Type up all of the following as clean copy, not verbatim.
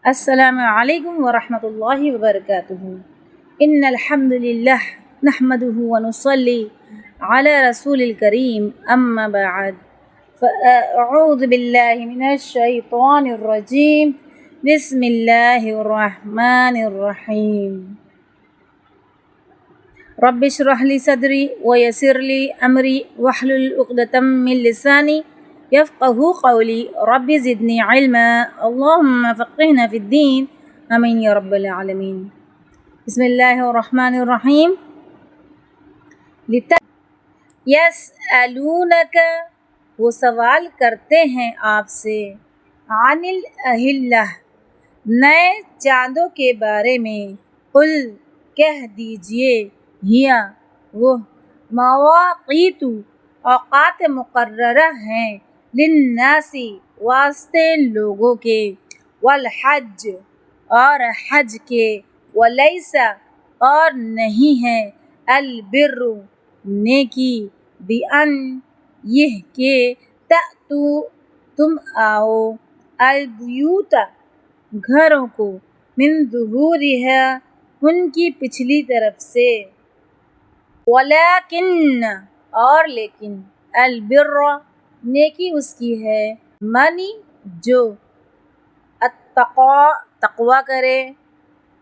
السلام علیکم ورحمۃ اللہ وبرکاتہ۔ ان الحمد للہ نحمده ونصلی علی رسول الکریم اما بعد فاعوذ باللہ من الشیطان الرجیم بسم اللہ الرحمن الرحیم۔ رب اشرح لی صدری ویسر لی امری واحلل عقدۃ من لسانی یفقہوا قولی رب زدنی علما اللہم فقہنا فی الدین آمین یا رب العالمین۔ بسم اللہ الرحمن الرحیم۔ یسألونک، وہ سوال کرتے ہیں آپ سے، عن الاہلہ، نئے چاندوں کے بارے میں، قل، کہہ دیجئے، ہیا، وہ، مواقیت، اوقات مقررہ ہیں، للناس، واسطے لوگوں کے، والحج، اور حج کے، ولیس، اور نہیں ہے، البر، نیکی، بأن، یہ کہ، تأتوا، تم آؤ، البیوت، گھروں کو، من ظہورہا، ان کی پچھلی طرف سے، ولیکن، اور لیکن، البر، نیکی اس کی ہے، منی، جو، اتقی، تقوی کرے،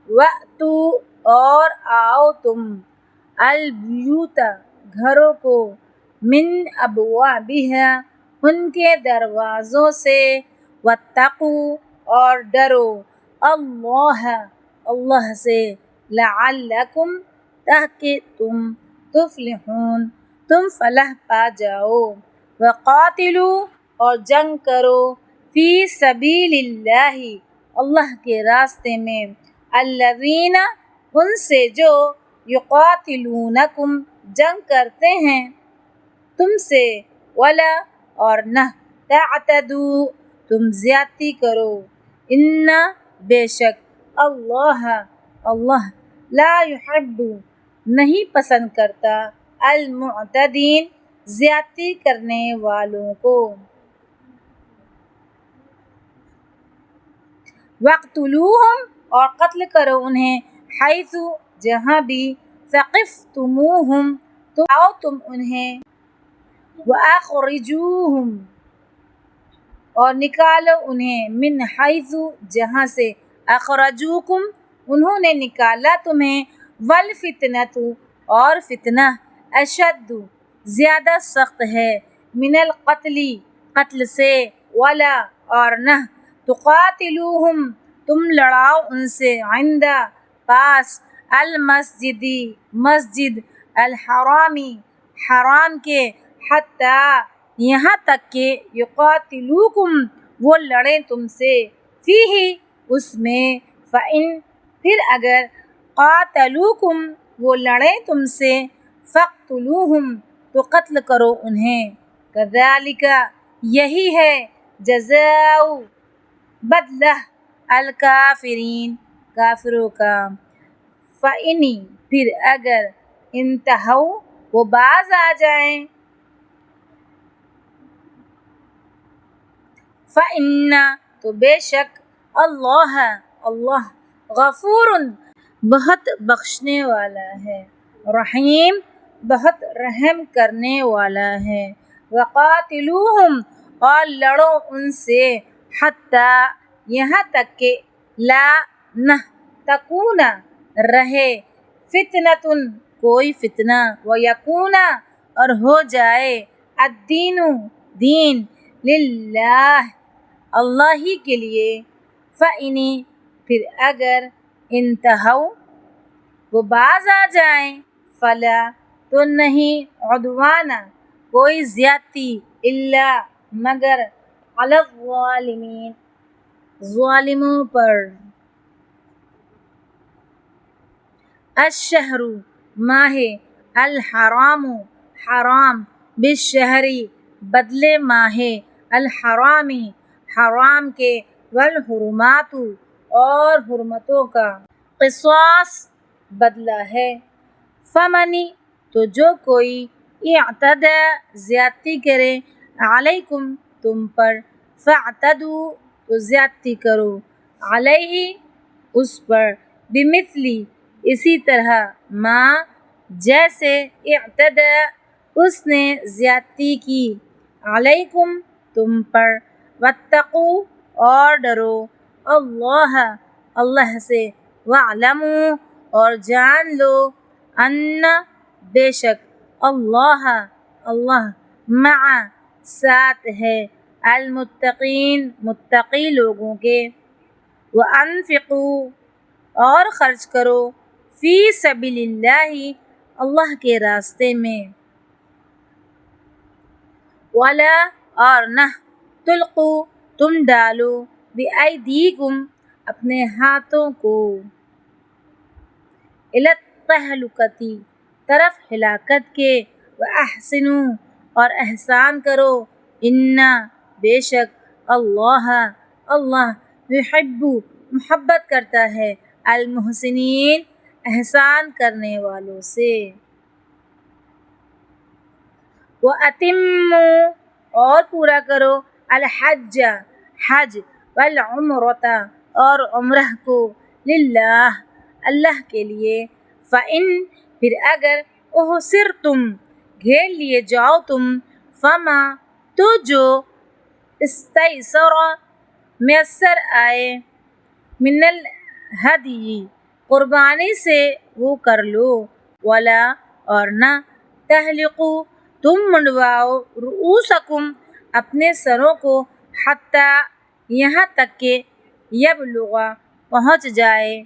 وَأْتُوا، اور آؤ تم، البیوت، گھروں کو، من ابوابہا، ان کے دروازوں سے، واتقوا، اور ڈرو، اللہ، اللہ سے، لعلکم، تاکہ تم، تفلحون، تم فلاح پا جاؤ، وقاتلوا، اور جنگ کرو، فی سبیل اللہ، اللہ کے راستے میں، الذین، ان سے جو، یقاتلونکم، جنگ کرتے ہیں تم سے، ولا، اور نہ، تعتدوا، تم زیادتی کرو، ان، بے شک، اللہ، اللہ، لا یحب، نہیں پسند کرتا، المعتدین، زیادتی کرنے والوں کو۔ وَاقْتُلُوهُمْ، اور قتل کرو انہیں، حیث، جہاں بھی، ثقفتموہم، تو آؤ تم انہیں، وَأَخْرِجُوهُمْ، اور نکالو انہیں، من حیث، جہاں سے، اخرجوکم، انہوں نے نکالا تمہیں، والفتنۃ، اور فتنہ، اشد، زیادہ سخت ہے، من القتل، قتل سے، ولا، اور نہ، تقاتلوہم، تم لڑاؤ ان سے، عند، پاس، المسجد، مسجد، الحرام، حرام کے، حتی، یہاں تک کہ، یقاتلوکم، وہ لڑیں تم سے، فیہ، اس میں، فإن، پھر اگر، قاتلوکم، وہ لڑیں تم سے، فاقتلوہم، تو قتل کرو انہیں، کذالک، یہی ہے، جزاء، بدلہ، الکافرین، کافروں کا، فإن، پھر اگر، انتہوا، وہ باز آ جائیں، فإن، تو بے شک، اللہ، اللہ، غفور، بہت بخشنے والا ہے، رحیم، بہت رحم کرنے والا ہے، وقاتلوہم، اور لڑو ان سے، حتی، یہاں تک کہ، لا، نہ، تکون، رہے، فتنۃ، کوئی فتنہ، ویکون، اور ہو جائے، الدین، دین، للہ، اللہ ہی کے لیے، فإن، پھر اگر، انتہوا، وہ باز آ جائیں، فلا، تو نہیں، عدوان، کوئی زیادتی، الا، مگر، علی الظالمین، ظالموں پر۔ الشہر، ماہ، الحرام، حرام، بالشہر، بدلے ماہ، الحرام، حرام کے، والحرمات، اور حرمتوں کا، قصاص، بدلہ ہے، فمن، تو جو کوئی، اعتدی، زیادتی کرے، علیکم، تم پر، فاعتدوا، تو زیادتی کرو، علیہ اس پر، بمثلی اسی طرح، ما جیسے، اعتدى اس نے زیادتی کی، علیکم تم پر، واتقوا اور ڈرو، اللہ اللہ سے، واعلموا اور جان لو، ان بے شک، اللہ اللہ، مع ساتھ ہے، المتقین متقی لوگوں کے، وانفقوا اور خرچ کرو، فی سبیل اللہ اللہ کے راستے میں، ولا اور نہ، تلقوا تم ڈالو، بایدیکم اپنے ہاتھوں کو، الی التہلکۃ طرف ہلاکت کے، واحسنوا اور احسان کرو، ان بے شک، اللہ اللہ، یحب محبت کرتا ہے، المحسنین احسان کرنے والوں سے، وَأَتِمُّوا اور پورا کرو، الحج حج، والعمرۃ اور عمرہ کو، للہ اللہ کے لیے، فَإِن پھر اگر، احصرتم گھیر لیے جاؤ تم، فما تو جو، استیسر میسر آئے، من الہدی قربانی سے وہ کر لو، ولا اور نہ، تحلقوا تم منڈواؤ، رؤوسکم اپنے سروں کو، حتی یہاں تک کہ، یبلغ پہنچ جائے،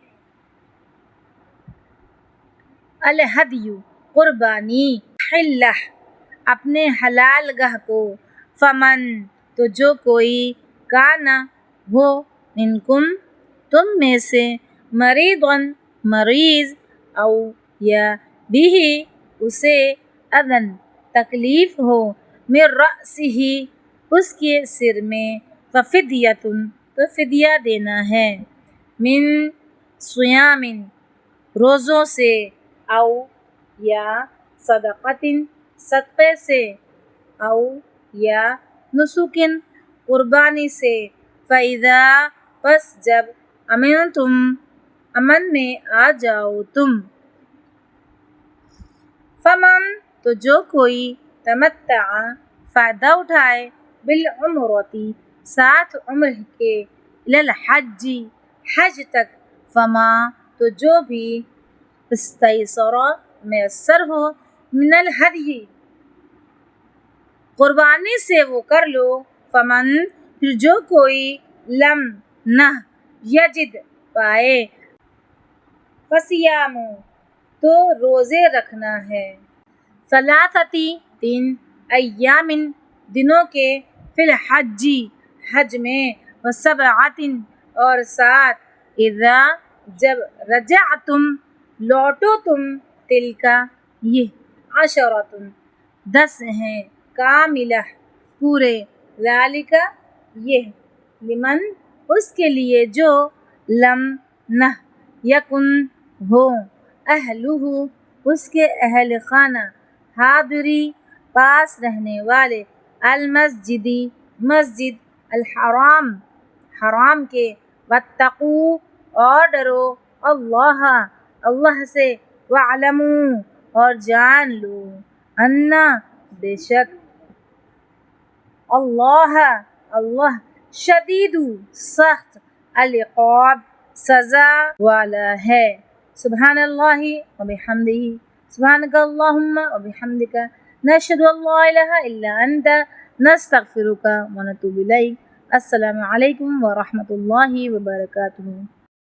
الہدی قربانی، حلہ اپنے حلال گاہ کو، فمن تو جو کوئی، کانا ہو، منکم تم میں سے، مریضاً مریض، او یا بھی اسے، اذن تکلیف ہو، من رأسہ اس کے سر میں، ففدیۃ تو فدیہ دینا ہے، من صیام روزوں سے، او یا صدقۃ صدقے سے، او یا نسک قربانی سے، فَإِذَا پس جب، امنتم امن میں آ جاؤ تم، فمن تو جو کوئی، تمتع فائدہ اٹھائے، بالعمرۃ ساتھ عمرہ کے، الی الحج حج تک، فما تو جو بھی، استیسر میسر ہو، من الہدی قربانی سے وہ کر لو، فمن پھر جو کوئی، لم نہ، یجد پائے، فصیام تو روزے رکھنا ہے، ثلاثۃ تین، ایام دنوں کے، فی الحج حج میں، وسبعۃ اور 7، اذا جب، رجعتم لوٹو تم، تلک یہ، عشرۃ 10 ہیں، کاملہ پورے، ذالک یہ، لمن اس کے لیے جو، لم نہ، یکن ہو، اہلہ اس کے اہل خانہ، حاضری پاس رہنے والے، المسجد مسجد، الحرام حرام کے، واتقوا اور ڈرو، اللہ اللہ سے، واعلموا اور جان لو، ان بے شک، اللہ اللہ، شدید سخت، العقاب سزا والا ہے، سبحان اللہ وبحمدہ، سبحانک اللہم وبحمدک، نشہد ان لا الہ الا انت، نستغفرک ونتوب الیک، السلام علیکم ورحمۃ اللہ وبرکاتہ۔